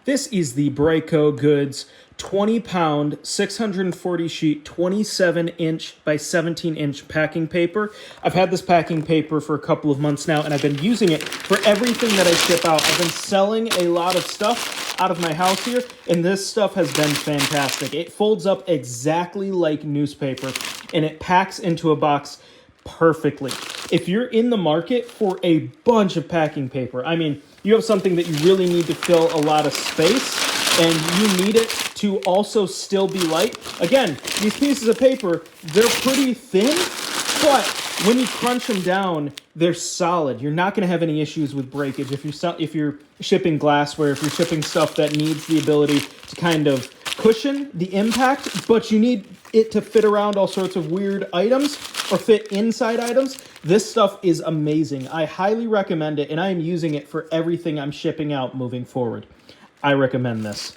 This is the Bryco Goods 20-pound, 640 sheet, 27-inch by 17-inch packing paper. I've had this packing paper for a couple of months now, and I've been using it for everything that I ship out. I've been selling a lot of stuff out of my house here, and this stuff has been fantastic. It folds up exactly like newspaper, and it packs into a box perfectly. If you're in the market for a bunch of packing paper, I mean, you have something that you really need to fill a lot of space, and you need it to also still be light. Again, these pieces of paper, they're pretty thin, but when you crunch them down, they're solid. You're not going to have any issues with breakage. If you're shipping glassware, if you're shipping stuff that needs the ability to kind of cushion the impact, but you need it to fit around all sorts of weird items or fit inside items, this stuff is amazing. I highly recommend it, and I am using it for everything I'm shipping out moving forward. I recommend this.